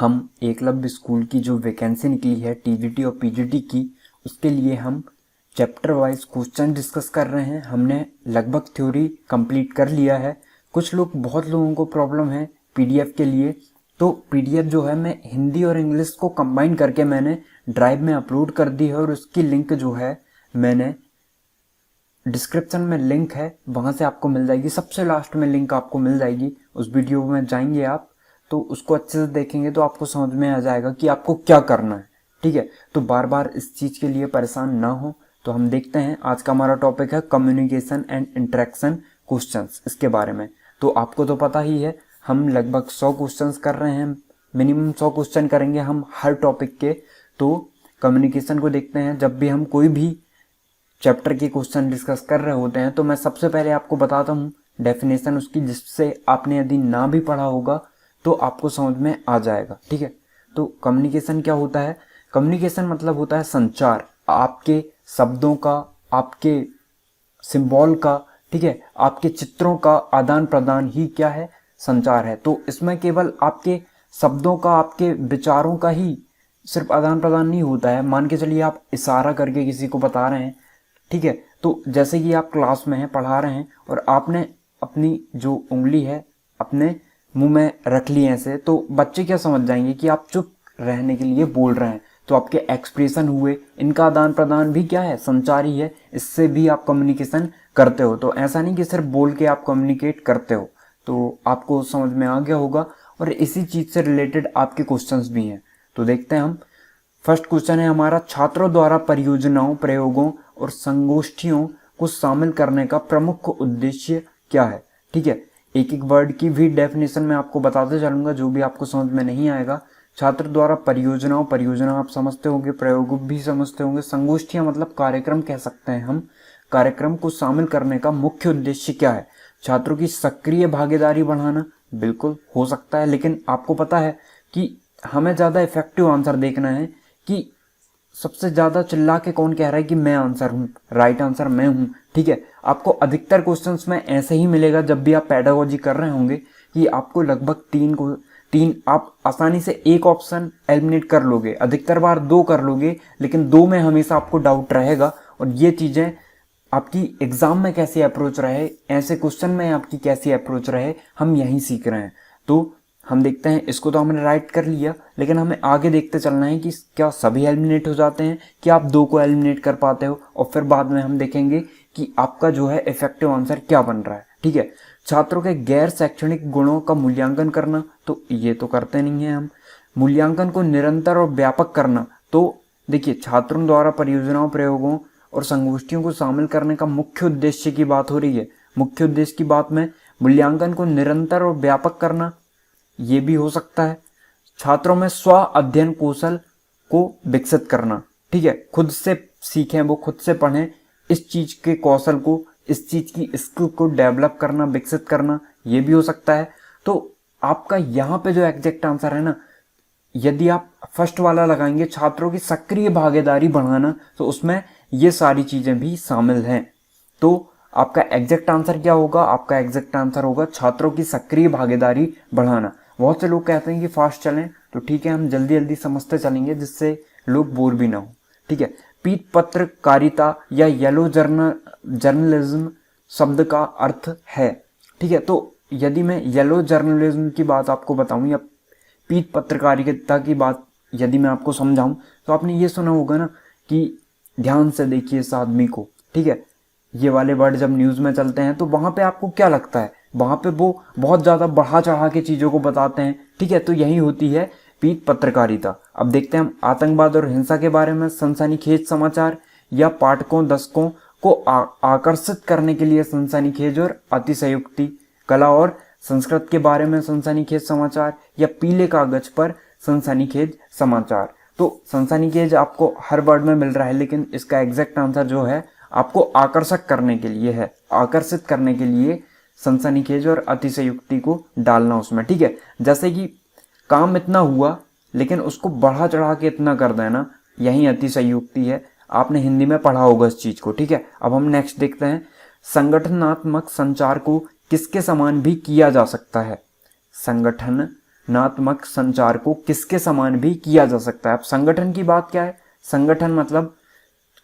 हम एकलव्य स्कूल की जो वैकेंसी निकली है टीजीटी और पीजीटी की, उसके लिए हम चैप्टर वाइज क्वेश्चन डिस्कस कर रहे हैं। हमने लगभग थ्योरी कंप्लीट कर लिया है। बहुत लोगों को प्रॉब्लम है पीडीएफ के लिए, तो पीडीएफ जो है मैं हिंदी और इंग्लिश को कंबाइन करके मैंने ड्राइव में अपलोड कर दी है, और उसकी लिंक जो है मैंने डिस्क्रिप्शन में लिंक है, वहां से आपको मिल जाएगी। सबसे लास्ट में लिंक आपको मिल जाएगी। उस वीडियो में जाएंगे आप तो उसको अच्छे से देखेंगे तो आपको समझ में आ जाएगा कि आपको क्या करना है। ठीक है, तो बार बार इस चीज के लिए परेशान ना हो। तो हम देखते हैं, आज का हमारा टॉपिक है कम्युनिकेशन एंड इंटरेक्शन क्वेश्चंस। इसके बारे में तो आपको तो पता ही है, हम लगभग 100 क्वेश्चंस कर रहे हैं, मिनिमम 100 क्वेश्चन करेंगे हम हर टॉपिक के। तो कम्युनिकेशन को देखते हैं। जब भी हम कोई भी चैप्टर के क्वेश्चन डिस्कस कर रहे होते हैं तो मैं सबसे पहले आपको बताता हूँ डेफिनेशन उसकी, जिससे आपने यदि ना भी पढ़ा होगा तो आपको समझ में आ जाएगा। ठीक है, तो कम्युनिकेशन क्या होता है? कम्युनिकेशन मतलब होता है संचार, आपके शब्दों का, आपके सिंबल का, ठीक है, आपके चित्रों का आदान प्रदान ही क्या है? संचार है। तो इसमें केवल आपके शब्दों का, आपके विचारों का ही सिर्फ आदान प्रदान नहीं होता है। मान के चलिए आप इशारा करके किसी को बता रहे हैं, ठीक है, तो जैसे कि आप क्लास में हैं, पढ़ा रहे हैं, और आपने अपनी जो उंगली है अपने मुंह में रख ली ऐसे, तो बच्चे क्या समझ जाएंगे कि आप चुप रहने के लिए बोल रहे हैं। तो आपके एक्सप्रेशन हुए, इनका आदान प्रदान भी क्या है? संचार ही है। इससे भी आप कम्युनिकेशन करते हो। तो ऐसा नहीं कि सिर्फ बोल के आप कम्युनिकेट करते हो। तो आपको समझ में आ गया होगा। और इसी चीज से रिलेटेड आपके क्वेश्चंस भी हैं, तो देखते हैं हम। फर्स्ट क्वेश्चन है हमारा, छात्रों द्वारा परियोजनाओं, प्रयोगों और संगोष्ठियों को शामिल करने का प्रमुख उद्देश्य क्या है? ठीक है, एक एक वर्ड की भी डेफिनेशन मैं आपको बताते चलूंगा, जो भी आपको समझ में नहीं आएगा। छात्र द्वारा परियोजनाओं, परियोजना आप समझते होंगे, प्रयोग भी समझते होंगे। संगोष्ठियां मतलब कार्यक्रम कह सकते हैं हम। कार्यक्रम को शामिल करने का मुख्य उद्देश्य क्या है? छात्रों की सक्रिय भागीदारी बढ़ाना, बिल्कुल हो सकता है, लेकिन आपको पता है कि हमें ज्यादा इफेक्टिव आंसर देखना है कि सबसे ज्यादा चिल्ला के कौन कह रहा है कि मैं आंसर हूं, राइट आंसर मैं हूं। ठीक है, आपको अधिकतर क्वेश्चंस में ऐसे ही मिलेगा जब भी आप पेडागोजी कर रहे होंगे, कि आपको लगभग तीन आप आसानी से एक ऑप्शन एलिमिनेट कर लोगे, अधिकतर बार दो कर लोगे, लेकिन दो में हमेशा आपको डाउट रहेगा। और ये चीजें आपकी एग्जाम में कैसे अप्रोच रहे, ऐसे क्वेश्चन में आपकी कैसी अप्रोच रहे, हम यही सीख रहे हैं। तो हम देखते हैं, इसको तो हमने राइट कर लिया, लेकिन हमें आगे देखते चलना है कि क्या सभी एलिमिनेट हो जाते हैं, कि आप दो को एलिमिनेट कर पाते हो, और फिर बाद में हम देखेंगे कि आपका जो है इफेक्टिव आंसर क्या बन रहा है। ठीक है, छात्रों के गैर शैक्षणिक गुणों का मूल्यांकन करना, तो ये तो करते नहीं है हम। मूल्यांकन को निरंतर और व्यापक करना, तो देखिए, छात्रों द्वारा परियोजनाओं, प्रयोगों और संगोष्ठियों को शामिल करने का मुख्य उद्देश्य की बात हो रही है। मुख्य उद्देश्य की बात में मूल्यांकन को निरंतर और व्यापक करना, ये भी हो सकता है। छात्रों में स्व अध्ययन कौशल को विकसित करना, ठीक है, खुद से सीखें, वो खुद से पढ़ें, इस चीज के कौशल को, इस चीज की स्किल को डेवलप करना, विकसित करना, ये भी हो सकता है। तो आपका यहाँ पे जो एग्जैक्ट आंसर है ना, यदि आप फर्स्ट वाला लगाएंगे, छात्रों की सक्रिय भागीदारी बढ़ाना, तो उसमें ये सारी चीजें भी शामिल हैं। तो आपका एग्जैक्ट आंसर क्या होगा? आपका एग्जैक्ट आंसर होगा छात्रों की सक्रिय भागीदारी बढ़ाना। बहुत से लोग कहते हैं कि फास्ट चलें, तो ठीक है, हम जल्दी जल्दी समझते चलेंगे जिससे लोग बोर भी ना हो। ठीक है, पीत पत्रकारिता या येलो जर्नलिज्म शब्द का अर्थ है। ठीक है, तो यदि मैं येलो जर्नलिज्म की बात आपको बताऊं या पीत पत्रकारिता की बात यदि मैं आपको समझाऊं, तो आपने ये सुना होगा ना कि ध्यान से देखिए इस आदमी को। ठीक है, ये वाले वर्ड जब न्यूज में चलते हैं तो वहां पे आपको क्या लगता है? वहां पे वो बहुत ज्यादा बढ़ा चढ़ा के चीजों को बताते हैं। ठीक है, तो यही होती है पीत पत्रकारिता। अब देखते हैं हम, आतंकवाद और हिंसा के बारे में सनसनीखेज समाचार, या पाठकों दर्शकों को आकर्षित करने के लिए सनसनीखेज और अतिशयोक्ति, कला और संस्कृत के बारे में सनसनीखेज समाचार, या पीले कागज पर सनसनीखेज समाचार। तो सनसनीखेज आपको हर वर्ड में मिल रहा है, लेकिन इसका एग्जैक्ट आंसर जो है आपको आकर्षक करने के लिए है, आकर्षित करने के लिए सनसनीखेज और अतिशयोक्ति को डालना उसमें। ठीक है, जैसे कि काम इतना हुआ लेकिन उसको बढ़ा चढ़ा के इतना कर देना, यही अतिशयोक्ति है। आपने हिंदी में पढ़ा होगा इस चीज को। ठीक है, अब हम नेक्स्ट देखते हैं, संगठनात्मक संचार को किसके समान भी किया जा सकता है? संगठन संगठनात्मक संचार को किसके समान भी किया जा सकता है। अब संगठन की बात क्या है, संगठन मतलब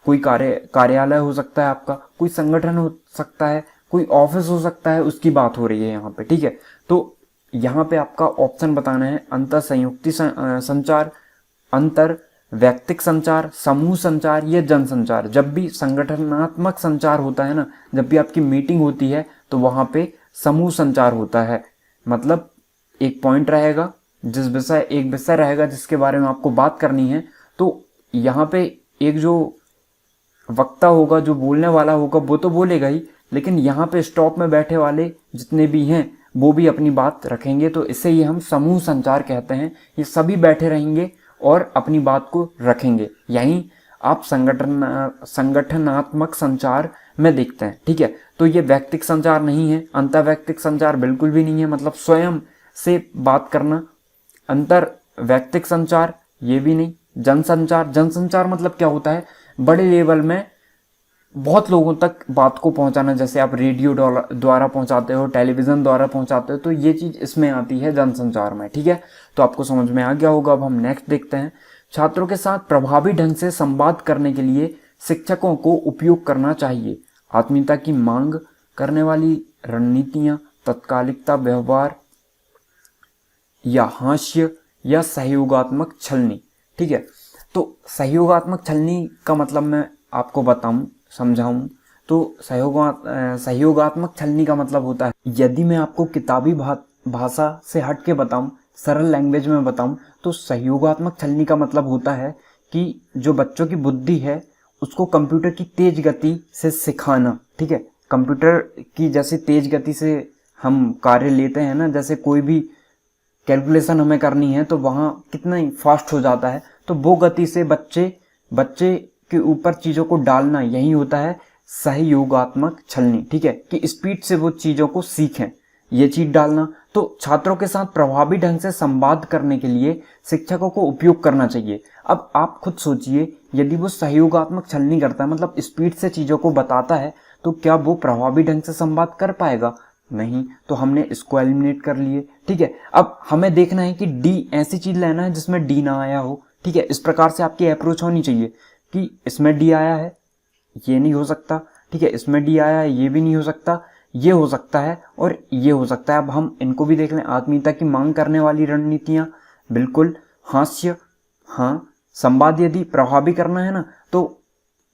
कोई कार्यालय हो सकता है आपका, कोई संगठन हो सकता है, कोई ऑफिस हो सकता है, उसकी बात हो रही है यहाँ पे, ठीक है। तो यहाँ पे आपका ऑप्शन बताना है अंतर संयुक्ति संचार, अंतर वैयक्तिक संचार, समूह संचार या जन संचार। जब भी संगठनात्मक संचार होता है ना, जब भी आपकी मीटिंग होती है तो वहां पे समूह संचार होता है। मतलब एक पॉइंट रहेगा, एक विषय रहेगा जिसके बारे में आपको बात करनी है, तो यहाँ पे एक जो वक्ता होगा, जो बोलने वाला होगा, वो तो बोलेगा ही, लेकिन यहाँ पे स्टॉप में बैठे वाले जितने भी हैं वो भी अपनी बात रखेंगे। तो इसे ही हम समूह संचार कहते हैं। ये सभी बैठे रहेंगे और अपनी बात को रखेंगे। यही आप संगठनात्मक संचार में देखते हैं, ठीक है। तो ये व्यक्तिक संचार नहीं है, अंतर्वैयक्तिक संचार बिल्कुल भी नहीं है, मतलब स्वयं से बात करना। अंतर वैयक्तिक संचार ये भी नहीं। जनसंचार मतलब क्या होता है, बड़े लेवल में बहुत लोगों तक बात को पहुंचाना। जैसे आप रेडियो द्वारा पहुंचाते हो, टेलीविजन द्वारा पहुंचाते हो, तो ये चीज इसमें आती है जनसंचार में, ठीक है। तो आपको समझ में आ गया होगा। अब हम नेक्स्ट देखते हैं। छात्रों के साथ प्रभावी ढंग से संवाद करने के लिए शिक्षकों को उपयोग करना चाहिए आत्मीयता की मांग करने वाली रणनीतियां, तत्कालिकता व्यवहार या हास्य या सहयोगात्मक छलनी, ठीक है। तो सहयोगात्मक छलनी का मतलब मैं आपको समझाऊं तो सहयोगात्मक छलनी का मतलब होता है, यदि मैं आपको किताबी भाषा से हट के बताऊं, सरल लैंग्वेज में बताऊं, तो सहयोगात्मक छलनी का मतलब होता है कि जो बच्चों की बुद्धि है उसको कंप्यूटर की तेज गति से सिखाना, ठीक है। कंप्यूटर की जैसे तेज गति से हम कार्य लेते हैं ना, जैसे कोई भी कैलकुलेशन हमें करनी है तो वहां कितना ही फास्ट हो जाता है, तो वो गति से बच्चे के ऊपर चीजों को डालना, यही होता है सहयोगात्मक छलनी, ठीक है। कि स्पीड से वो चीजों को सीखें, ये चीज डालना। तो छात्रों के साथ प्रभावी ढंग से संवाद करने के लिए शिक्षकों को उपयोग करना चाहिए। अब आप खुद सोचिए, यदि वो सहयोगात्मक छलनी करता है, मतलब स्पीड से चीजों को बताता है, तो क्या वो प्रभावी ढंग से संवाद कर पाएगा? नहीं। तो हमने इसको एलिमिनेट कर लिए, ठीक है। अब हमें देखना है कि डी, ऐसी चीज लेना है जिसमें डी ना आया हो, ठीक है। इस प्रकार से आपकी अप्रोच होनी चाहिए कि इसमें डी आया है, ये नहीं हो सकता, ठीक है। इसमें डी आया है, ये भी नहीं हो सकता, ये हो सकता है और ये हो सकता है। अब हम इनको भी देख लें। आत्मीयता की मांग करने वाली रणनीतियां, बिल्कुल। हास्य, हाँ। संवाद यदि प्रभावी करना है ना, तो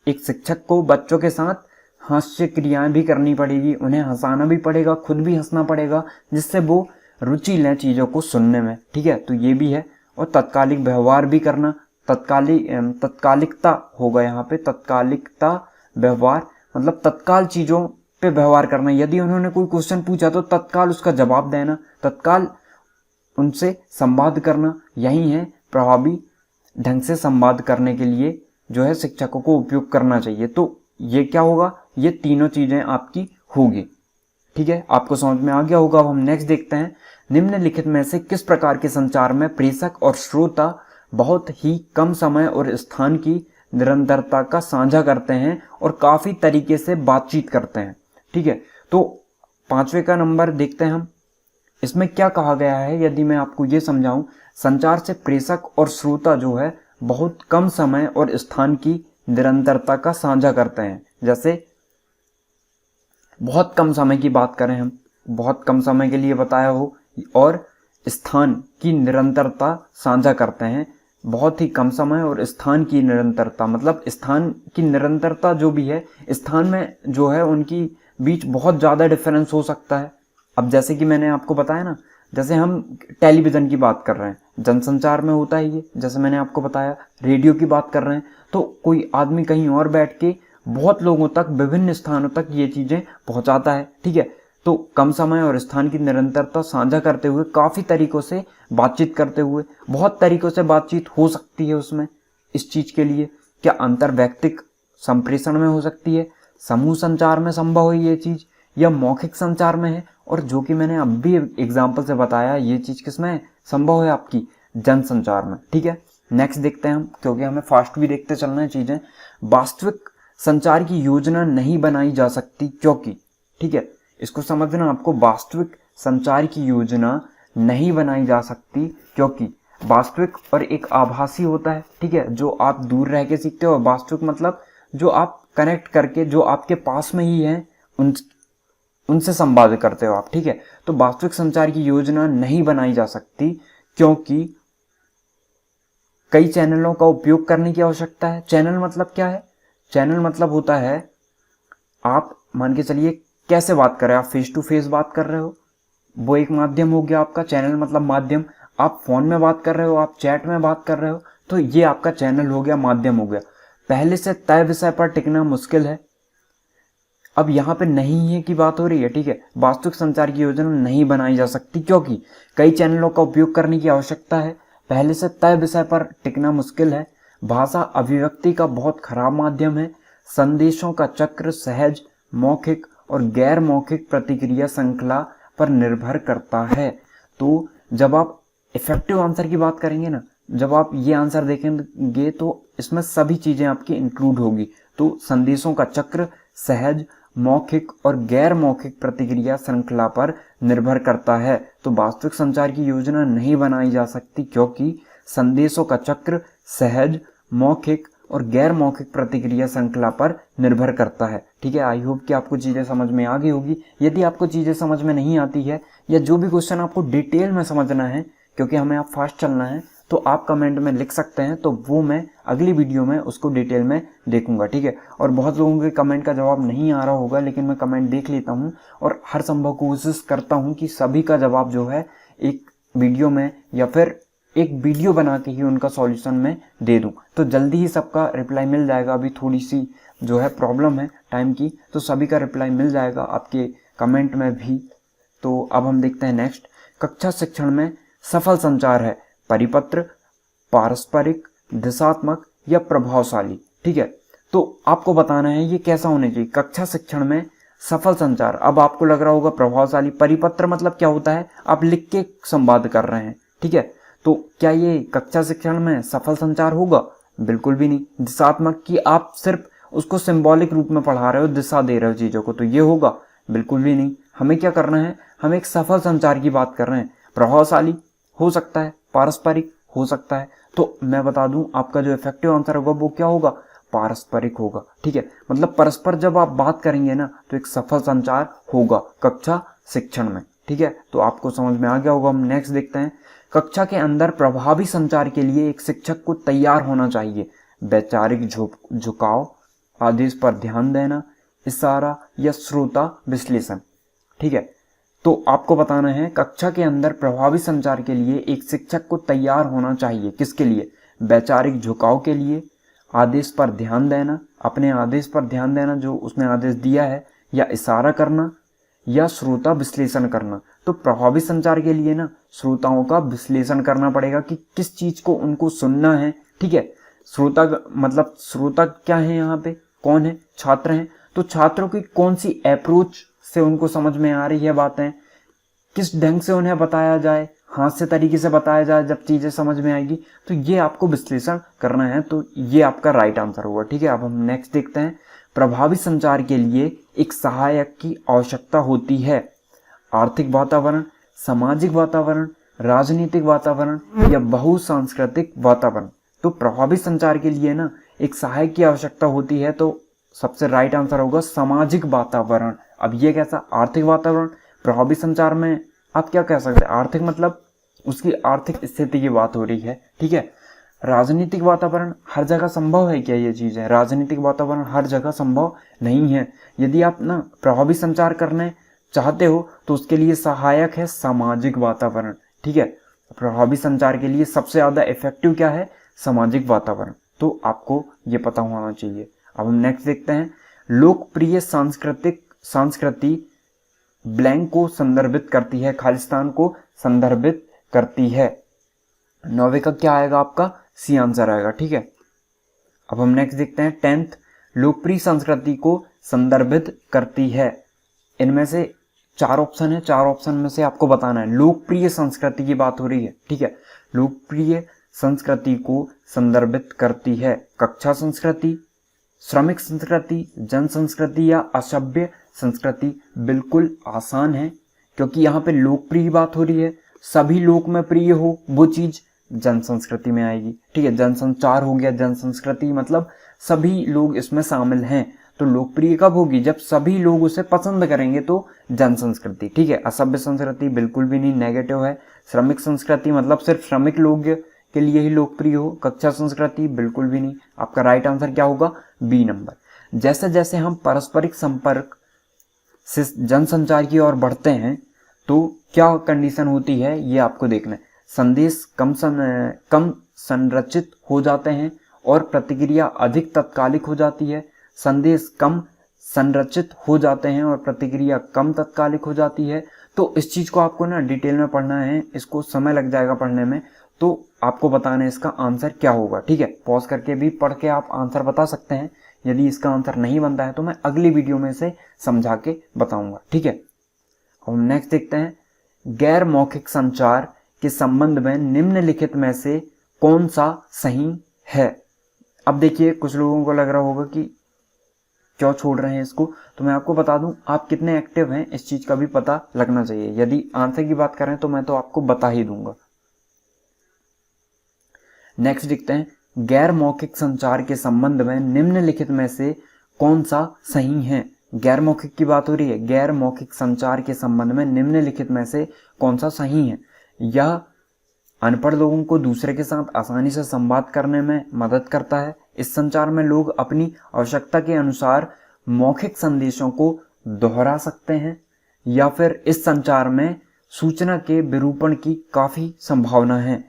एक शिक्षक को बच्चों के साथ हास्य क्रियाएं भी करनी पड़ेगी, उन्हें हंसाना भी पड़ेगा, खुद भी हंसना पड़ेगा, जिससे वो रुचि लें चीजों को सुनने में, ठीक है। तो ये भी है। और तत्कालिक व्यवहार भी करना, तत्कालिकता होगा यहाँ पे, तत्कालिकता व्यवहार मतलब तत्काल चीजों पे व्यवहार करना। यदि उन्होंने कोई क्वेश्चन पूछा तो तत्काल उसका जवाब देना, तत्काल उनसे संवाद करना, यही है प्रभावी ढंग से संवाद करने के लिए जो है शिक्षकों को उपयोग करना चाहिए। तो ये क्या होगा, ये तीनों चीजें आपकी होगी, ठीक है। आपको समझ में आ गया होगा। अब हम नेक्स्ट देखते हैं। निम्नलिखित में से किस प्रकार के संचार में प्रेषक और श्रोता बहुत ही कम समय और स्थान की निरंतरता का साझा करते हैं और काफी तरीके से बातचीत करते हैं, ठीक है। तो 5वें का नंबर देखते हैं हम। इसमें क्या कहा गया है, यदि मैं आपको ये समझाऊं, संचार से प्रेषक और श्रोता जो है बहुत कम समय और स्थान की निरंतरता का साझा करते हैं। जैसे बहुत कम समय की बात करें, हम बहुत कम समय के लिए बताया हो, और स्थान की निरंतरता साझा करते हैं। बहुत ही कम समय और स्थान की निरंतरता, मतलब स्थान की निरंतरता जो भी है, स्थान में जो है उनकी बीच बहुत ज्यादा डिफरेंस हो सकता है। अब जैसे कि मैंने आपको बताया ना, जैसे हम टेलीविजन की बात कर रहे हैं, जनसंचार में होता है ये, जैसे मैंने आपको बताया। रेडियो की बात कर रहे हैं, तो कोई आदमी कहीं और बैठ के बहुत लोगों तक, विभिन्न स्थानों तक ये चीजें पहुंचाता है, ठीक है। तो कम समय और स्थान की निरंतरता साझा करते हुए, काफी तरीकों से बातचीत करते हुए, बहुत तरीकों से बातचीत हो सकती है उसमें। इस चीज के लिए क्या अंतर वैयक्तिक संप्रेषण में हो सकती है, समूह संचार में संभव है ये चीज, या मौखिक संचार में है, और जो कि मैंने अब भी एग्जाम्पल से बताया, ये चीज किसमें है, संभव है आपकी जनसंचार में, ठीक है। नेक्स्ट देखते हैं हम, क्योंकि हमें फास्ट भी देखते चलना है चीजें। वास्तविक संचार की योजना नहीं बनाई जा सकती क्योंकि, ठीक है, इसको समझना आपको। वास्तविक संचार की योजना नहीं बनाई जा सकती, क्योंकि वास्तविक और एक आभासी होता है, ठीक है, जो आप दूर रह के सीखते हो। वास्तविक मतलब जो आप कनेक्ट करके, जो आपके पास में ही है, उनसे संवाद करते हो आप, ठीक है। तो वास्तविक संचार की योजना नहीं बनाई जा सकती, क्योंकि कई चैनलों का उपयोग करने की आवश्यकता है। चैनल मतलब क्या है? चैनल मतलब होता है, आप मान के चलिए कैसे बात कर रहे हो, आप फेस टू फेस बात कर रहे हो, वो एक माध्यम हो गया आपका। चैनल मतलब माध्यम। आप फोन में बात कर रहे हो, आप चैट में बात कर रहे हो, तो ये आपका चैनल हो गया, माध्यम हो गया। पहले से तय विषय पर टिकना मुश्किल है। अब यहाँ पे नहीं है की बात हो रही है, ठीक है। वास्तविक संचार की योजना नहीं बनाई जा सकती, क्योंकि कई चैनलों का उपयोग करने की आवश्यकता है। पहले से तय विषय पर टिकना मुश्किल है। भाषा अभिव्यक्ति का बहुत खराब माध्यम है। संदेशों का चक्र सहज, मौखिक और गैर मौखिक प्रतिक्रिया श्रृंखला पर निर्भर करता है। तो जब आप इफेक्टिव आंसर की बात करेंगे ना, जब आप ये आंसर देखेंगे तो इसमें सभी चीजें आपकी इंक्लूड होगी। तो संदेशों का चक्र सहज, मौखिक और गैर मौखिक प्रतिक्रिया श्रृंखला पर निर्भर करता है। तो वास्तविक संचार की योजना नहीं बनाई जा सकती, क्योंकि संदेशों का चक्र सहज, मौखिक और गैर मौखिक प्रतिक्रिया श्रृंखला पर निर्भर करता है, ठीक है। आई होप कि आपको चीजें समझ में आ गई होगी। यदि आपको चीजें समझ में नहीं आती है, या जो भी क्वेश्चन आपको डिटेल में समझना है, क्योंकि हमें आप फास्ट चलना है, तो आप कमेंट में लिख सकते हैं, तो वो मैं अगली वीडियो में उसको डिटेल में देखूंगा, ठीक है। और बहुत लोगों के कमेंट का जवाब नहीं आ रहा होगा, लेकिन मैं कमेंट देख लेता हूं और हर संभव कोशिश करता हूं कि सभी का जवाब जो है एक वीडियो में या फिर एक वीडियो बना के ही उनका सॉल्यूशन में दे दूं। तो जल्दी ही सबका रिप्लाई मिल जाएगा। अभी थोड़ी सी जो है प्रॉब्लम है टाइम की, तो सभी का रिप्लाई मिल जाएगा आपके कमेंट में भी। तो अब हम देखते हैं नेक्स्ट। कक्षा शिक्षण में सफल संचार है परिपत्र, पारस्परिक, दिशात्मक या प्रभावशाली, ठीक है। तो आपको बताना है ये कैसा होना चाहिए कक्षा शिक्षण में सफल संचार। अब आपको लग रहा होगा प्रभावशाली। परिपत्र मतलब क्या होता है? आप लिख के संवाद कर रहे हैं, ठीक है। तो क्या ये कक्षा शिक्षण में सफल संचार होगा? बिल्कुल भी नहीं। दिशात्मक की आप सिर्फ उसको सिंबॉलिक रूप में पढ़ा रहे हो, दिशा दे रहे हो चीजों को, तो ये होगा? बिल्कुल भी नहीं। हमें क्या करना है? हम एक सफल संचार की बात कर रहे हैं। प्रभावशाली हो सकता है, पारस्परिक हो सकता है। तो मैं बता दूं, आपका जो इफेक्टिव आंसर होगा वो क्या होगा? पारस्परिक होगा, ठीक है। मतलब परस्पर जब आप बात करेंगे ना, तो एक सफल संचार होगा कक्षा शिक्षण में, ठीक है। तो आपको समझ में आ गया होगा। हम नेक्स्ट देखते हैं। कक्षा के अंदर प्रभावी संचार के लिए एक शिक्षक को तैयार होना चाहिए। वैचारिक झुकाव, आदेश पर ध्यान देना, इशारा या श्रोता विश्लेषण, ठीक है। तो आपको बताना है कक्षा के अंदर प्रभावी संचार के लिए एक शिक्षक को तैयार होना चाहिए। किसके लिए? वैचारिक झुकाव के लिए, आदेश पर ध्यान देना, अपने आदेश पर ध्यान देना जो उसने आदेश दिया है, या इशारा करना, या श्रोता विश्लेषण करना। तो प्रभावी संचार के लिए ना श्रोताओं का विश्लेषण करना पड़ेगा कि किस चीज को उनको सुनना है, ठीक है। श्रोता मतलब श्रोता क्या है यहाँ पे? कौन है? छात्र हैं। तो छात्रों की कौन सी अप्रोच से उनको समझ में आ रही है बातें, किस ढंग से उन्हें बताया जाए, हास्य तरीके से बताया जाए जब चीजें समझ में आएगी, तो ये आपको विश्लेषण करना है। तो ये आपका राइट आंसर होगा, ठीक है। अब हम नेक्स्ट देखते हैं। प्रभावी संचार के लिए एक सहायक की आवश्यकता होती है। आर्थिक वातावरण, सामाजिक वातावरण, राजनीतिक वातावरण या बहुसांस्कृतिक वातावरण। तो प्रभावी संचार के लिए ना एक सहायक की आवश्यकता होती है, तो सबसे राइट आंसर होगा सामाजिक वातावरण। अब ये कैसा? आर्थिक वातावरण। प्रभावी संचार में आप क्या कह सकते हैं? आर्थिक मतलब उसकी आर्थिक स्थिति की बात हो रही है, ठीक है। राजनीतिक वातावरण हर जगह संभव है क्या? ये चीज है, राजनीतिक वातावरण हर जगह संभव नहीं है। यदि आप ना प्रभावी संचार करने चाहते हो तो उसके लिए सहायक है सामाजिक वातावरण, ठीक है। प्रभावी संचार के लिए सबसे ज्यादा इफेक्टिव क्या है? सामाजिक वातावरण। तो आपको ये पता होना चाहिए। अब हम नेक्स्ट देखते हैं। लोकप्रिय संस्कृति ब्लैंक को संदर्भित करती है, खालिस्तान को संदर्भित करती है। 9वीं का क्या आएगा आपका? सी आंसर आएगा, ठीक है। अब हम नेक्स्ट देखते हैं। 10th, लोकप्रिय संस्कृति को संदर्भित करती है। इनमें से 4 ऑप्शन है, 4 ऑप्शन में से आपको बताना है। लोकप्रिय संस्कृति की बात हो रही है, ठीक है। लोकप्रिय संस्कृति को संदर्भित करती है कक्षा संस्कृति, श्रमिक संस्कृति, जन संस्कृति या असभ्य संस्कृति। बिल्कुल आसान है, क्योंकि यहाँ पे लोकप्रिय बात हो रही है। सभी लोक में प्रिय हो वो चीज जन संस्कृति में आएगी। ठीक है, जनसंचार हो गया, जन संस्कृति मतलब सभी लोग इसमें शामिल हैं। तो लोकप्रिय कब होगी, जब सभी लोग उसे पसंद करेंगे, तो जन संस्कृति। ठीक है, असभ्य संस्कृति बिल्कुल भी नहीं, नेगेटिव है। श्रमिक संस्कृति मतलब सिर्फ श्रमिक लोग के लिए ही लोकप्रिय हो। कक्षा संस्कृति बिल्कुल भी नहीं। आपका राइट आंसर क्या होगा, बी नंबर। जैसे जैसे हम पारस्परिक संपर्क से जनसंचार की ओर बढ़ते हैं तो क्या कंडीशन होती है ये आपको देखना है। संदेश कम संरचित हो जाते हैं और प्रतिक्रिया अधिक तत्कालिक हो जाती है। संदेश कम संरचित हो जाते हैं और प्रतिक्रिया कम तत्कालिक हो जाती है। तो इस चीज को आपको ना डिटेल में पढ़ना है, इसको समय लग जाएगा पढ़ने में, तो आपको बताना है इसका आंसर क्या होगा। ठीक है, पॉज करके भी पढ़ के आप आंसर बता सकते हैं। यदि इसका आंसर नहीं बनता है तो मैं अगली वीडियो में से समझा के बताऊंगा। ठीक है, और नेक्स्ट देखते हैं, गैर मौखिक संचार के संबंध में निम्नलिखित में से कौन सा सही है। अब देखिए, कुछ लोगों को लग रहा होगा कि क्यों छोड़ रहे हैं इसको, तो मैं आपको बता दूं, आप कितने एक्टिव हैं इस चीज का भी पता लगना चाहिए। यदि आंसर की बात करें तो मैं तो आपको बता ही दूंगा। नेक्स्ट देखते हैं, गैर मौखिक संचार के संबंध में निम्नलिखित में से कौन सा सही है। गैर मौखिक की बात हो रही है, गैर मौखिक संचार के संबंध में निम्नलिखित में से कौन सा सही है। यह अनपढ़ लोगों को दूसरे के साथ आसानी से संवाद करने में मदद करता है। इस संचार में लोग अपनी आवश्यकता के अनुसार मौखिक संदेशों को दोहरा सकते हैं। या फिर इस संचार में सूचना के विरूपण की काफी संभावना है।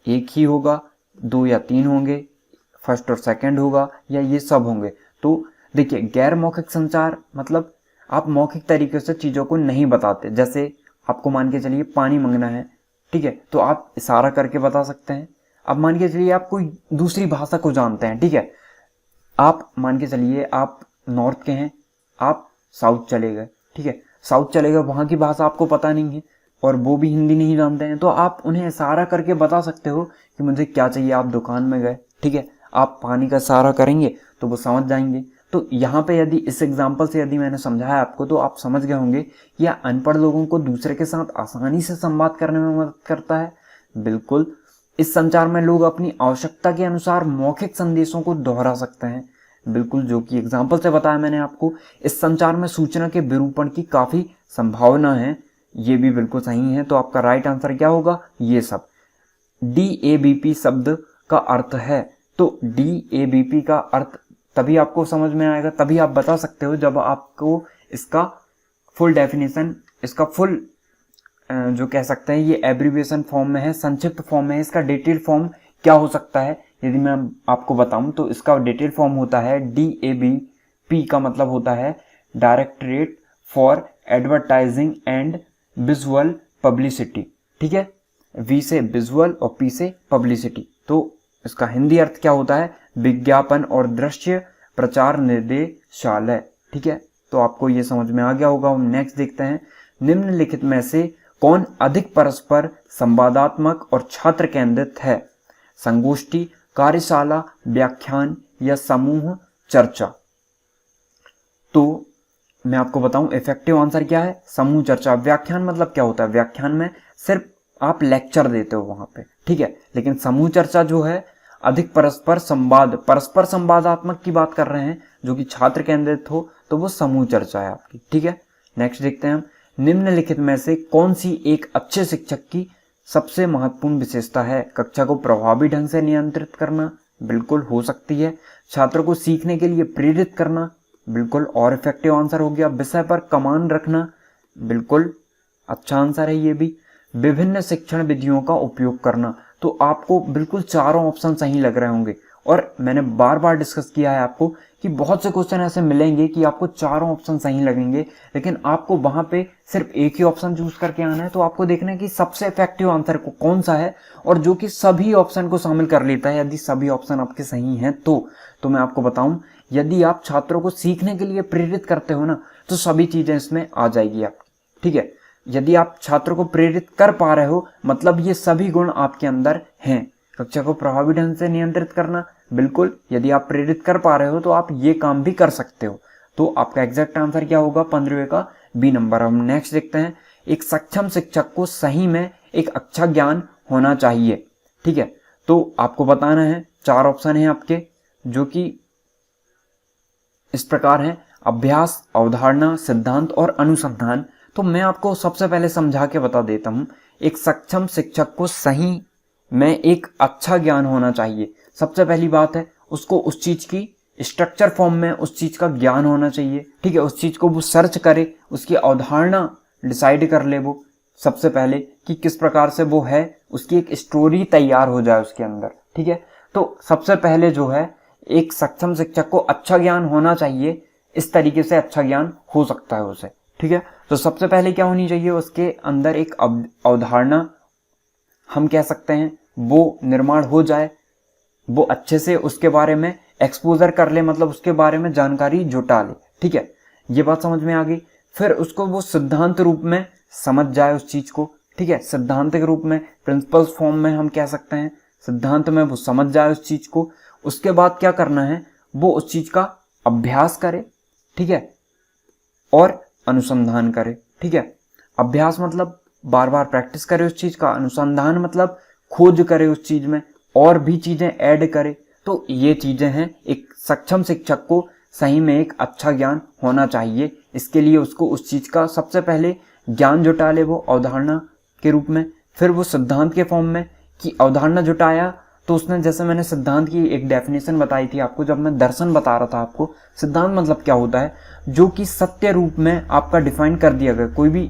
एक ही होगा, 2 या 3 होंगे, फर्स्ट और सेकंड होगा, या ये सब होंगे। तो देखिए, गैर मौखिक संचार मतलब आप मौखिक तरीके से चीजों को नहीं बताते। जैसे आपको मान के चलिए पानी मांगना है, ठीक है, तो आप इशारा करके बता सकते हैं। अब मान के चलिए आप कोई दूसरी भाषा को जानते हैं, ठीक है, आप मान के चलिए आप नॉर्थ के हैं, आप साउथ चले गए, ठीक है, साउथ चले गए, वहां की भाषा आपको पता नहीं है और वो भी हिंदी नहीं जानते हैं, तो आप उन्हें इशारा करके बता सकते हो कि मुझे क्या चाहिए। आप दुकान में गए, ठीक है, आप पानी का इशारा करेंगे तो वो समझ जाएंगे। तो यहाँ पे यदि इस एग्जाम्पल से यदि मैंने समझाया आपको, तो आप समझ गए होंगे कि यह अनपढ़ लोगों को दूसरे के साथ आसानी से संवाद करने में मदद करता है। बिल्कुल, इस संचार में लोग अपनी आवश्यकता के अनुसार मौखिक संदेशों को दोहरा सकते हैं। बिल्कुल, जो कि एग्जाम्पल से बताया मैंने आपको। इस संचार में सूचना के विरूपण की काफी संभावना है, ये भी बिल्कुल सही है। तो आपका राइट आंसर क्या होगा, ये सब। DABP शब्द का अर्थ है, तो DABP का अर्थ तभी आपको समझ में आएगा, तभी आप बता सकते हो जब आपको इसका फुल डेफिनेशन, इसका फुल जो कह सकते हैं ये एब्रीविएशन फॉर्म में है, संक्षिप्त फॉर्म में है। इसका डिटेल फॉर्म क्या हो सकता है यदि मैं आपको बताऊं, तो इसका डिटेल फॉर्म होता है DABP का मतलब होता है directorate for advertising and visual publicity. ठीक है, V से विजुअल और P से पब्लिसिटी। तो इसका हिंदी अर्थ क्या होता है, विज्ञापन और दृश्य प्रचार निर्देशालय। ठीक है, तो आपको ये समझ में आ गया होगा। हम नेक्स्ट देखते हैं, निम्नलिखित में से कौन अधिक परस्पर संवादात्मक और छात्र केंद्रित है। संगोष्ठी, कार्यशाला, व्याख्यान या समूह चर्चा। तो मैं आपको बताऊं इफेक्टिव आंसर क्या है, समूह चर्चा। व्याख्यान मतलब क्या होता है, व्याख्यान में सिर्फ आप लेक्चर देते हो वहां पे, ठीक है, लेकिन समूह चर्चा जो है अधिक परस्पर संवादात्मक की बात कर रहे हैं, जो कि छात्र केंद्रित हो, तो वो समूह चर्चा है आपकी। ठीक है, नेक्स्ट देखते हैं हम, निम्नलिखित में से कौन सी एक अच्छे शिक्षक की सबसे महत्वपूर्ण विशेषता है। कक्षा को प्रभावी ढंग से नियंत्रित करना, बिल्कुल हो सकती है। छात्रों को सीखने के लिए प्रेरित करना, बिल्कुल, और इफेक्टिव आंसर हो गया। विषय पर कमांड रखना, बिल्कुल अच्छा आंसर है ये भी। विभिन्न शिक्षण विधियों का उपयोग करना, तो आपको बिल्कुल चारों ऑप्शन सही लग रहे होंगे। और मैंने बार बार डिस्कस किया है आपको कि बहुत से क्वेश्चन ऐसे मिलेंगे कि आपको चारों ऑप्शन सही लगेंगे, लेकिन आपको वहां पे सिर्फ एक ही ऑप्शन चूज करके आना है। तो आपको देखना है कि सबसे इफेक्टिव आंसर कौन सा है और जो कि सभी ऑप्शन को शामिल कर लेता है। यदि सभी ऑप्शन आपके सही हैं तो मैं आपको बताऊं, यदि आप छात्रों को सीखने के लिए प्रेरित करते हो ना, तो सभी चीजें इसमें आ जाएगी आपकी। ठीक है, यदि आप छात्रों को प्रेरित कर पा रहे हो, मतलब ये सभी गुण आपके अंदर हैं। कक्षा को प्रभावी ढंग से नियंत्रित करना, बिल्कुल, यदि आप प्रेरित कर पा रहे हो तो आप ये काम भी कर सकते हो। तो आपका एग्जैक्ट आंसर क्या होगा, 15वें का बी नंबर। हम नेक्स्ट देखते हैं, एक सक्षम शिक्षक को सही में एक अच्छा ज्ञान होना चाहिए। ठीक है, तो आपको बताना है, 4 ऑप्शन है आपके जो कि इस प्रकार है: अभ्यास, अवधारणा, सिद्धांत और अनुसंधान। तो मैं आपको सबसे पहले समझा के बता देता हूं। एक सक्षम शिक्षक को सही में एक अच्छा ज्ञान होना चाहिए। सबसे पहली बात है, उसको उस चीज की स्ट्रक्चर फॉर्म में उस चीज का ज्ञान होना चाहिए। ठीक है, उस चीज को वो सर्च करे, उसकी अवधारणा डिसाइड कर ले वो सबसे पहले कि किस प्रकार से वो है, उसकी एक स्टोरी तैयार हो जाए उसके अंदर। ठीक है, तो सबसे पहले जो है एक सक्षम शिक्षक को अच्छा ज्ञान होना चाहिए। इस तरीके से अच्छा ज्ञान हो सकता है उसे। ठीक है, तो सबसे पहले क्या होनी चाहिए, उसके अंदर एक अवधारणा हम कह सकते हैं वो निर्माण हो जाए, वो अच्छे से उसके बारे में एक्सपोजर कर ले, मतलब उसके बारे में जानकारी जुटा ले। ठीक है, ये बात समझ में आ गई। फिर उसको वो सिद्धांत रूप में समझ जाए उस चीज को। ठीक है, सिद्धांत के रूप में, प्रिंसिपल्स फॉर्म में हम कह सकते हैं, सिद्धांत में वो समझ जाए उस चीज को। उसके बाद क्या करना है, वो उस चीज का अभ्यास करे। ठीक है, और अनुसंधान करे। ठीक है, अभ्यास मतलब बार बार प्रैक्टिस करे उस चीज का, अनुसंधान मतलब खोज करे उस चीज में और भी चीजें ऐड करे। तो ये चीजें हैं, एक सक्षम शिक्षक को सही में एक अच्छा ज्ञान होना चाहिए। इसके लिए उसको उस चीज का सबसे पहले ज्ञान जुटा ले वो अवधारणा के रूप में, फिर वो सिद्धांत के फॉर्म में कि अवधारणा जुटाया तो उसने, जैसे मैंने सिद्धांत की एक डेफिनेशन बताई थी आपको जब मैं दर्शन बता रहा था आपको, सिद्धांत मतलब क्या होता है, जो कि सत्य रूप में आपका डिफाइन कर दिया गया। कोई भी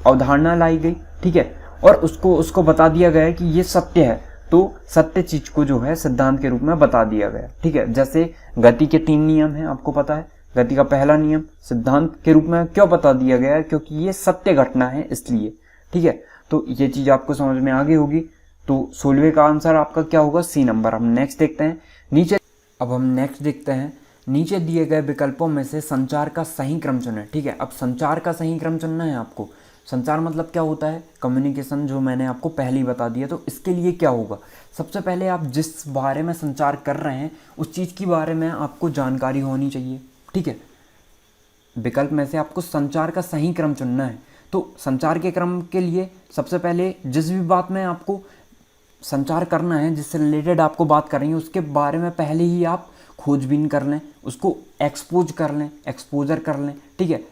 अवधारणा लाई गई, ठीक है, और उसको बता दिया गया है कि ये सत्य है, तो सत्य चीज को जो है सिद्धांत के रूप में बता दिया गया। ठीक है, जैसे गति के 3 नियम हैं, आपको पता है। गति का पहला नियम सिद्धांत के रूप में क्यों बता दिया गया है, क्योंकि ये सत्य घटना है इसलिए। ठीक है, तो ये चीज आपको समझ में आ गई होगी। तो 16वें का आंसर आपका क्या होगा, सी नंबर। हम नेक्स्ट देखते हैं नीचे। अब हम नेक्स्ट देखते हैं, नीचे दिए गए विकल्पों में से संचार का सही क्रम चुनें। ठीक है, अब संचार का सही क्रम चुनना है आपको। संचार मतलब क्या होता है, कम्युनिकेशन, जो मैंने आपको पहले ही बता दिया। तो इसके लिए क्या होगा, सबसे पहले आप जिस बारे में संचार कर रहे हैं उस चीज़ के बारे में आपको जानकारी होनी चाहिए। ठीक है, विकल्प में से आपको संचार का सही क्रम चुनना है। तो संचार के क्रम के लिए सबसे पहले जिस भी बात में आपको संचार करना है, जिससे रिलेटेड आपको बात कर रही है, उसके बारे में पहले ही आप खोजबीन कर लें, उसको एक्सपोज कर लें, एक्सपोजर कर लें। ठीक है,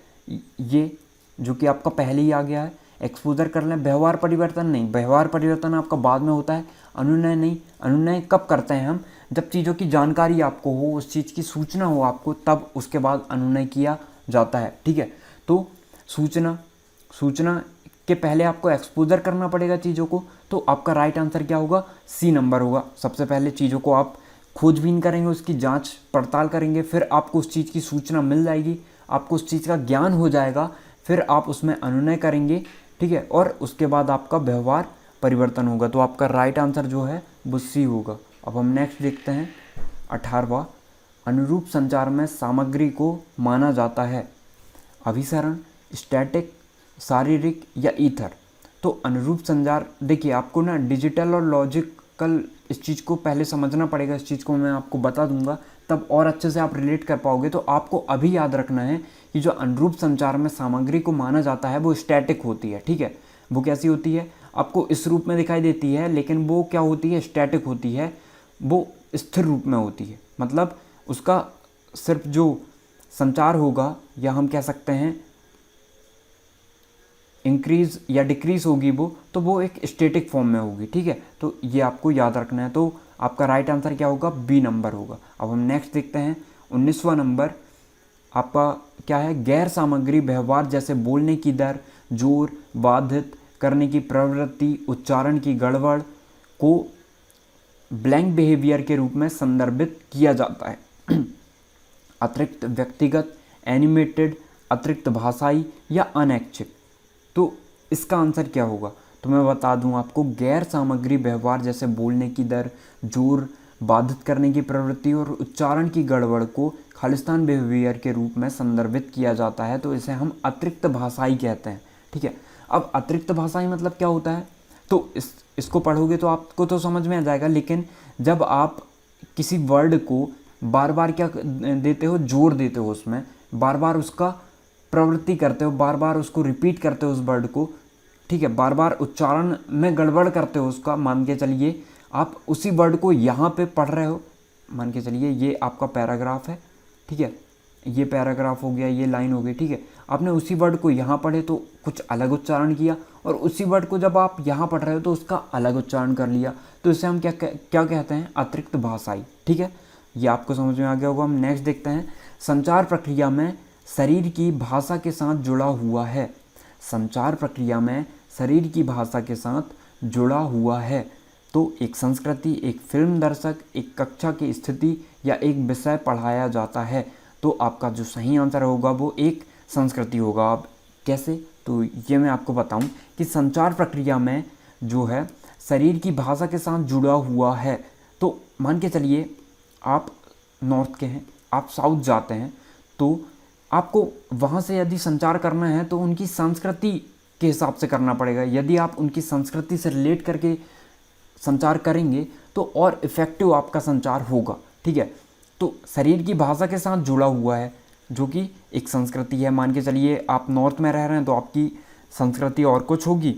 ये जो कि आपका पहले ही आ गया है, एक्सपोजर कर लें। व्यवहार परिवर्तन नहीं, व्यवहार परिवर्तन आपका बाद में होता है। अनुनय नहीं, अनुनय कब करते हैं हम, जब चीज़ों की जानकारी आपको हो, उस चीज़ की सूचना हो आपको, तब उसके बाद अनुनय किया जाता है। ठीक है, तो सूचना के पहले आपको एक्सपोजर करना पड़ेगा चीज़ों को। तो आपका राइट आंसर क्या होगा, सी नंबर होगा। सबसे पहले चीज़ों को आप खोजबीन करेंगे, उसकी जांच पड़ताल करेंगे, फिर आपको उस चीज़ की सूचना मिल जाएगी, आपको उस चीज़ का ज्ञान हो जाएगा, फिर आप उसमें अनुनय करेंगे। ठीक है, और उसके बाद आपका व्यवहार परिवर्तन होगा। तो आपका राइट आंसर जो है वो सी होगा। अब हम नेक्स्ट देखते हैं 18वां, अनुरूप संचार में सामग्री को माना जाता है अभिसरण, स्टैटिक, शारीरिक या ईथर। तो अनुरूप संचार, देखिए आपको ना डिजिटल और लॉजिकल इस चीज़ को पहले समझना पड़ेगा। इस चीज़ को मैं आपको बता दूंगा, तब और अच्छे से आप रिलेट कर पाओगे। तो आपको अभी याद रखना है कि जो अनुरूप संचार में सामग्री को माना जाता है वो स्टैटिक होती है। ठीक है, वो कैसी होती है, आपको इस रूप में दिखाई देती है, लेकिन वो क्या होती है, स्टैटिक होती है, वो स्थिर रूप में होती है। मतलब उसका सिर्फ जो संचार होगा, या हम कह सकते हैं इंक्रीज या डिक्रीज होगी वो, तो वो एक स्टैटिक फॉर्म में होगी। ठीक है, तो ये आपको याद रखना है। तो आपका राइट आंसर क्या होगा, बी नंबर होगा। अब हम नेक्स्ट देखते हैं 19वां नंबर आपका क्या है, गैर सामग्री व्यवहार जैसे बोलने की दर, जोर, बाधित करने की प्रवृत्ति, उच्चारण की गड़बड़ को ब्लैंक बिहेवियर के रूप में संदर्भित किया जाता है। अतिरिक्त व्यक्तिगत, एनिमेटेड, अतिरिक्त भाषाई या अनैच्छिक। तो इसका आंसर क्या होगा, तो मैं बता दूं आपको, गैर सामग्री व्यवहार जैसे बोलने की दर, जोर, बाधित करने की प्रवृत्ति और उच्चारण की गड़बड़ को खालिस्तान बिहेवियर के रूप में संदर्भित किया जाता है। तो इसे हम अतिरिक्त भाषाई कहते हैं। ठीक है, अब अतिरिक्त भाषाई मतलब क्या होता है, तो इसको पढ़ोगे तो आपको तो समझ में आ जाएगा, लेकिन जब आप किसी वर्ड को बार बार क्या देते हो, जोर देते हो, उसमें बार बार उसका प्रवृत्ति करते हो, बार बार उसको रिपीट करते हो उस वर्ड को। ठीक है, बार बार उच्चारण में गड़बड़ करते हो उसका, मान के चलिए आप उसी वर्ड को यहाँ पे पढ़ रहे हो, मान के चलिए ये आपका पैराग्राफ है, ठीक है, ये पैराग्राफ हो गया, ये लाइन हो गई, ठीक है, आपने उसी वर्ड को यहाँ पढ़े तो कुछ अलग उच्चारण किया, और उसी वर्ड को जब आप यहाँ पढ़ रहे हो तो उसका अलग उच्चारण कर लिया, तो इसे हम क्या कहते हैं, अतिरिक्त भाषाई। ठीक है, ये आपको समझ में आ गया होगा। हम नेक्स्ट देखते हैं, संचार प्रक्रिया में शरीर की भाषा के साथ जुड़ा हुआ है। संचार प्रक्रिया में शरीर की भाषा के साथ जुड़ा हुआ है, तो एक संस्कृति, एक फिल्म दर्शक, एक कक्षा की स्थिति या एक विषय पढ़ाया जाता है, तो आपका जो सही आंसर होगा वो एक संस्कृति होगा। अब कैसे, तो ये मैं आपको बताऊं कि संचार प्रक्रिया में जो है शरीर की भाषा के साथ जुड़ा हुआ है, तो मान के चलिए आप नॉर्थ के हैं, आप साउथ जाते हैं, तो आपको वहाँ से यदि संचार करना है तो उनकी संस्कृति के हिसाब से करना पड़ेगा। यदि आप उनकी संस्कृति से रिलेट करके संचार करेंगे तो और इफ़ेक्टिव आपका संचार होगा। ठीक है, तो शरीर की भाषा के साथ जुड़ा हुआ है जो कि एक संस्कृति है। मान के चलिए आप नॉर्थ में रह रहे हैं तो आपकी संस्कृति और कुछ होगी।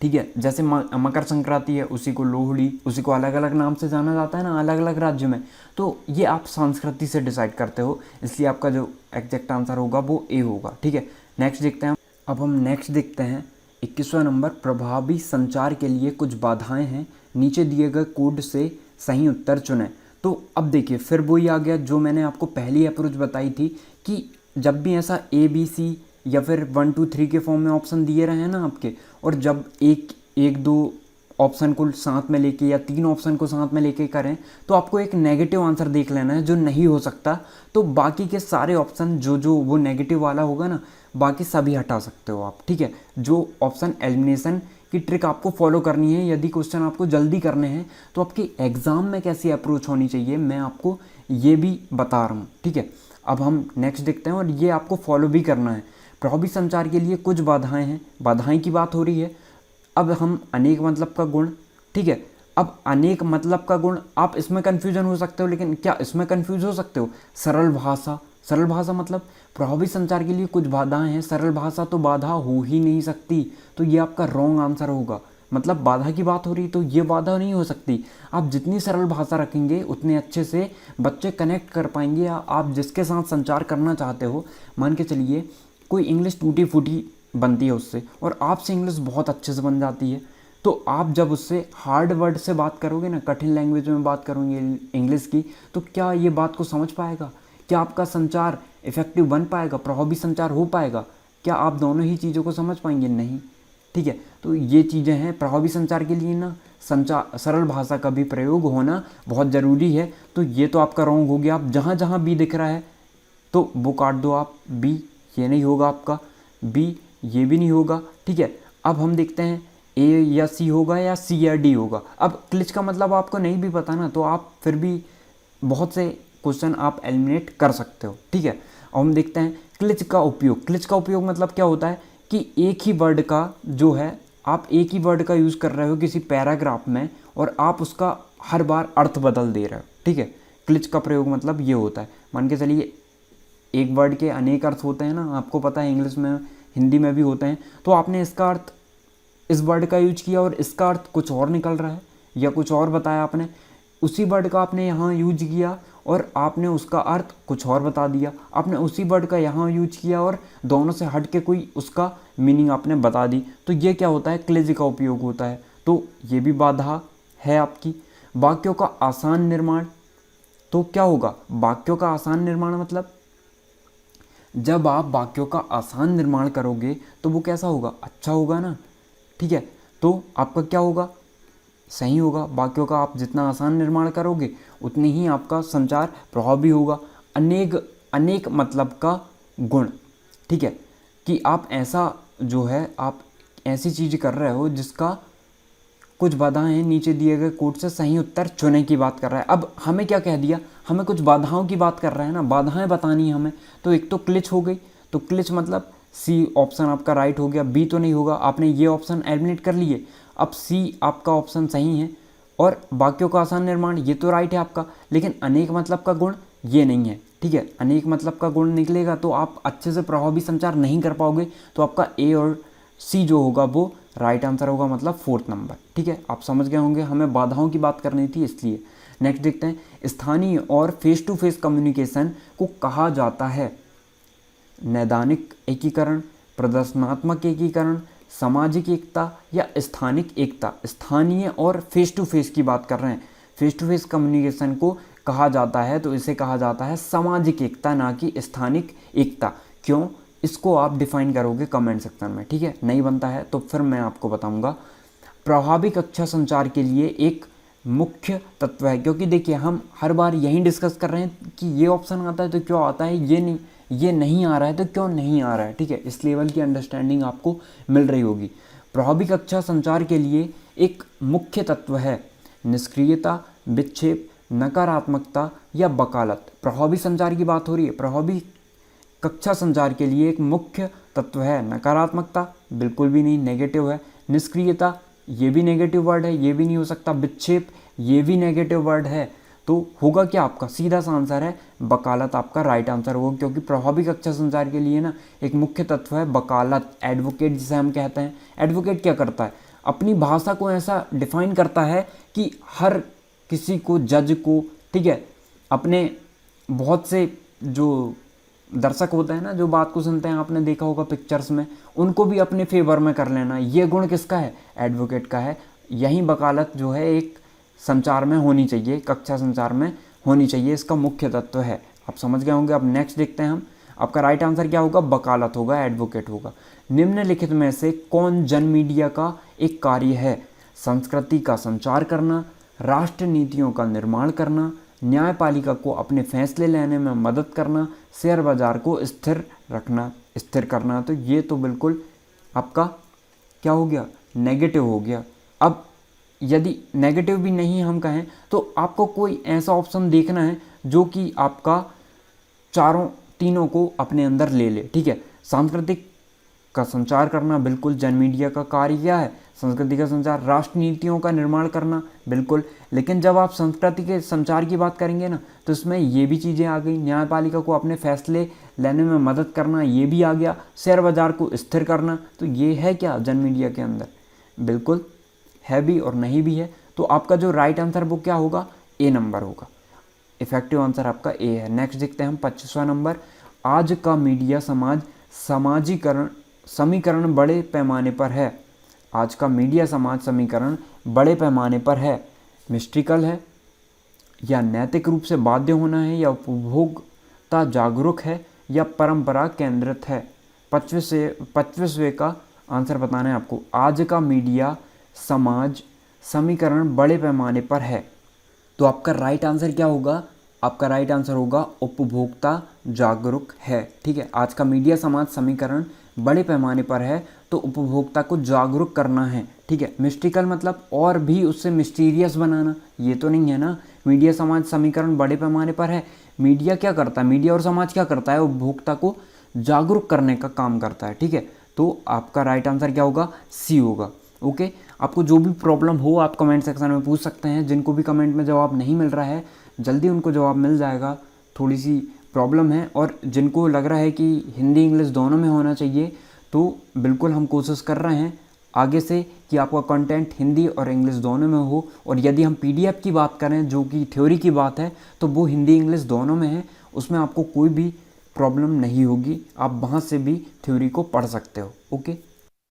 ठीक है, जैसे मकर संक्रांति है, उसी को लोहड़ी, उसी को अलग अलग नाम से जाना जाता है ना अलग अलग राज्य में, तो ये आप संस्कृति से डिसाइड करते हो, इसलिए आपका जो एग्जैक्ट आंसर होगा वो ए होगा। ठीक है, नेक्स्ट देखते हैं। अब हम नेक्स्ट देखते हैं 21वां नंबर, प्रभावी संचार के लिए कुछ बाधाएं हैं, नीचे दिए गए कोड से सही उत्तर चुनें। तो अब देखिए फिर वही आ गया जो मैंने आपको पहली अप्रोच बताई थी कि जब भी ऐसा ABC या फिर 1 2 3 के फॉर्म में ऑप्शन दिए रहे हैं ना आपके, और जब एक दो ऑप्शन को साथ में लेके या 3 ऑप्शन को साथ में लेके करें तो आपको एक नेगेटिव आंसर देख लेना है जो नहीं हो सकता, तो बाकी के सारे ऑप्शन जो वो नेगेटिव वाला होगा ना, बाकी सभी हटा सकते हो आप। ठीक है, जो ऑप्शन एलिमिनेशन की ट्रिक आपको फॉलो करनी है यदि क्वेश्चन आपको जल्दी करने हैं, तो आपकी एग्ज़ाम में कैसी अप्रोच होनी चाहिए मैं आपको ये भी बता रहा हूँ। ठीक है, अब हम नेक्स्ट देखते हैं और ये आपको फॉलो भी करना है। प्रभावी संचार के लिए कुछ बाधाएं हैं, बाधाएं की बात हो रही है। अब हम अनेक मतलब का गुण, ठीक है, अब अनेक मतलब का गुण, आप इसमें कन्फ्यूजन हो सकते हो, लेकिन क्या इसमें कन्फ्यूज हो सकते हो? सरल भाषा, सरल भाषा मतलब प्रभावी संचार के लिए कुछ बाधाएं हैं, सरल भाषा तो बाधा हो ही नहीं सकती, तो ये आपका रॉन्ग आंसर होगा। मतलब बाधा की बात हो रही तो ये बाधा नहीं हो सकती। आप जितनी सरल भाषा रखेंगे उतने अच्छे से बच्चे कनेक्ट कर पाएंगे, या आप जिसके साथ संचार करना चाहते हो, मान के चलिए कोई इंग्लिश टूटी फूटी बनती है उससे और आपसे इंग्लिश बहुत अच्छे से बन जाती है, तो आप जब उससे हार्ड वर्ड से बात करोगे ना, कठिन लैंग्वेज में बात करोगे इंग्लिश की, तो क्या ये बात को समझ पाएगा? क्या आपका संचार इफेक्टिव बन पाएगा? प्रभावी संचार हो पाएगा? क्या आप दोनों ही चीज़ों को समझ पाएंगे? नहीं। ठीक है, तो ये चीज़ें हैं प्रभावी संचार के लिए ना, सरल भाषा का भी प्रयोग होना बहुत ज़रूरी है। तो ये तो आपका रॉन्ग हो गया। आप जहाँ जहाँ बी दिख रहा है तो वो काट दो आप, बी ये नहीं होगा आपका, बी ये भी नहीं होगा। ठीक है, अब हम देखते हैं ए या सी होगा या सी या डी होगा। अब क्लिच का मतलब आपको नहीं भी पता ना, तो आप फिर भी बहुत से क्वेश्चन आप एलिमिनेट कर सकते हो। ठीक है, अब हम देखते हैं क्लिच का उपयोग। क्लिच का उपयोग मतलब क्या होता है कि एक ही वर्ड का जो है, आप एक ही वर्ड का यूज़ कर रहे हो किसी पैराग्राफ में और आप उसका हर बार अर्थ बदल दे रहे हो। ठीक है, क्लिच का प्रयोग मतलब ये होता है। मान के चलिए एक वर्ड के अनेक अर्थ होते हैं ना, आपको पता है इंग्लिश में, हिंदी में भी होते हैं, तो आपने इसका अर्थ इस वर्ड का यूज किया और इसका अर्थ कुछ और निकल रहा है या कुछ और बताया आपने, उसी वर्ड का आपने यहाँ यूज किया और आपने उसका अर्थ कुछ और बता दिया, आपने उसी वर्ड का यहाँ यूज किया और दोनों से हट के कोई उसका मीनिंग आपने बता दी, तो ये क्या होता है? क्लिच का उपयोग होता है। तो ये भी बाधा है आपकी। वाक्यों का आसान निर्माण, तो क्या होगा? वाक्यों का आसान निर्माण मतलब जब आप वाक्यों का आसान निर्माण करोगे तो वो कैसा होगा? अच्छा होगा ना। ठीक है, तो आपका क्या होगा? सही होगा। वाक्यों का आप जितना आसान निर्माण करोगे उतनी ही आपका संचार प्रभावी होगा। अनेक मतलब का गुण, ठीक है, कि आप ऐसा जो है आप ऐसी चीज़ कर रहे हो जिसका कुछ बाधाएं हैं, नीचे दिए गए कोड से सही उत्तर चुनने की बात कर रहा है। अब हमें क्या कह दिया? हमें कुछ बाधाओं की बात कर रहा है ना, बाधाएं बतानी है हमें। तो एक तो क्लिच हो गई, तो क्लिच मतलब सी ऑप्शन आपका राइट हो गया, बी तो नहीं होगा, आपने ये ऑप्शन एलिमिनेट कर लिए। अब सी आपका ऑप्शन सही है और वाक्यों का आसान निर्माण ये तो राइट है आपका, लेकिन अनेक मतलब का गुण ये नहीं है। ठीक है, अनेक मतलब का गुण निकलेगा तो आप अच्छे से प्रभावी संचार नहीं कर पाओगे, तो आपका ए और सी जो होगा वो राइट आंसर होगा, मतलब 4th नंबर। ठीक है, आप समझ गए होंगे, हमें बाधाओं की बात करनी थी इसलिए। नेक्स्ट देखते हैं, स्थानीय और फेस टू फेस कम्युनिकेशन को कहा जाता है नैदानिक एकीकरण, प्रदर्शनात्मक एकीकरण, सामाजिक एकता या स्थानिक एकता। स्थानीय और फेस टू फेस की बात कर रहे हैं, फेस टू फेस कम्युनिकेशन को कहा जाता है तो इसे कहा जाता है सामाजिक एकता, ना कि स्थानिक एकता। क्यों, इसको आप डिफाइन करोगे कमेंट सेक्शन में। ठीक है, नहीं बनता है तो फिर मैं आपको बताऊंगा। प्रभावी कक्षा संचार के लिए एक मुख्य तत्व है, क्योंकि देखिए हम हर बार यही डिस्कस कर रहे हैं कि ये ऑप्शन आता है तो क्यों आता है, ये नहीं आ रहा है तो क्यों नहीं आ रहा है। ठीक है, इस लेवल की अंडरस्टैंडिंग आपको मिल रही होगी। प्रभावी कक्षा संचार के लिए एक मुख्य तत्व है निष्क्रियता, विक्षेप, नकारात्मकता या वकालत। प्रभावी संचार की बात हो रही है। प्रभावी कक्षा संचार के लिए एक मुख्य तत्व है नकारात्मकता, बिल्कुल भी नहीं, नेगेटिव है। निष्क्रियता, ये भी नेगेटिव वर्ड है, ये भी नहीं हो सकता। विक्षेप, ये भी नेगेटिव वर्ड है। तो होगा क्या आपका सीधा सा आंसर है वकालत, आपका राइट आंसर होगा, क्योंकि प्रभावी कक्षा संचार के लिए ना एक मुख्य तत्व है वकालत, एडवोकेट जिसे हम कहते हैं। एडवोकेट क्या करता है, अपनी भाषा को ऐसा डिफाइन करता है कि हर किसी को, जज को, ठीक है, अपने बहुत से जो दर्शक होते हैं ना, जो बात को सुनते हैं, आपने देखा होगा पिक्चर्स में, उनको भी अपने फेवर में कर लेना, ये गुण किसका है, एडवोकेट का है। यही वकालत जो है एक संचार में होनी चाहिए, कक्षा संचार में होनी चाहिए, इसका मुख्य तत्व है। आप समझ गए होंगे। अब नेक्स्ट देखते हैं हम, आपका राइट आंसर क्या होगा, वकालत होगा, एडवोकेट होगा। निम्नलिखित में से कौन जन मीडिया का एक कार्य है, संस्कृति का संचार करना, राष्ट्र नीतियों का निर्माण करना, न्यायपालिका को अपने फैसले लेने में मदद करना, शेयर बाजार को स्थिर करना। तो ये तो बिल्कुल आपका क्या हो गया, नेगेटिव हो गया। अब यदि नेगेटिव भी नहीं हम कहें तो आपको कोई ऐसा ऑप्शन देखना है जो कि आपका तीनों को अपने अंदर ले ले। ठीक है, सांस्कृतिक का संचार करना, बिल्कुल जन मीडिया का कार्य क्या है, संस्कृति का संचार। राष्ट्र नीतियों का निर्माण करना, बिल्कुल। लेकिन जब आप संस्कृति के संचार की बात करेंगे ना, तो इसमें ये भी चीज़ें आ गई, न्यायपालिका को अपने फैसले लेने में मदद करना, ये भी आ गया, शेयर बाजार को स्थिर करना। तो ये है क्या जन मीडिया के अंदर, बिल्कुल है भी और नहीं भी है। तो आपका जो राइट आंसर वो क्या होगा, ए नंबर होगा। इफेक्टिव आंसर आपका ए है। नेक्स्ट देखते हैं हम 25वां नंबर, आज का मीडिया समाज समीकरण बड़े पैमाने पर है। आज का मीडिया समाज समीकरण बड़े पैमाने पर है, मिस्ट्रिकल है या नैतिक रूप से बाध्य होना है या उपभोक्ता जागरूक है या परंपरा केंद्रित है। 25वें का आंसर बताना है आपको। आज का मीडिया समाज समीकरण बड़े पैमाने पर है, तो आपका राइट आंसर क्या होगा, आपका राइट आंसर होगा उपभोक्ता जागरूक है। ठीक है, आज का मीडिया समाज समीकरण बड़े पैमाने पर है तो उपभोक्ता को जागरूक करना है। ठीक है, मिस्टिकल मतलब और भी उससे मिस्टीरियस बनाना, ये तो नहीं है ना। मीडिया समाज समीकरण बड़े पैमाने पर है, मीडिया क्या करता है, मीडिया और समाज क्या करता है, उपभोक्ता को जागरूक करने का काम करता है। ठीक है, तो आपका राइट आंसर क्या होगा, सी होगा। ओके, आपको जो भी प्रॉब्लम हो आप कमेंट सेक्शन में पूछ सकते हैं। जिनको भी कमेंट में जवाब नहीं मिल रहा है जल्दी उनको जवाब मिल जाएगा, थोड़ी सी प्रॉब्लम है। और जिनको लग रहा है कि हिंदी इंग्लिश दोनों में होना चाहिए, तो बिल्कुल हम कोशिश कर रहे हैं आगे से कि आपका कंटेंट हिंदी और इंग्लिश दोनों में हो। और यदि हम पीडीएफ की बात करें जो कि थ्योरी की बात है, तो वो हिंदी इंग्लिश दोनों में है, उसमें आपको कोई भी प्रॉब्लम नहीं होगी, आप वहाँ से भी थ्योरी को पढ़ सकते हो। ओके।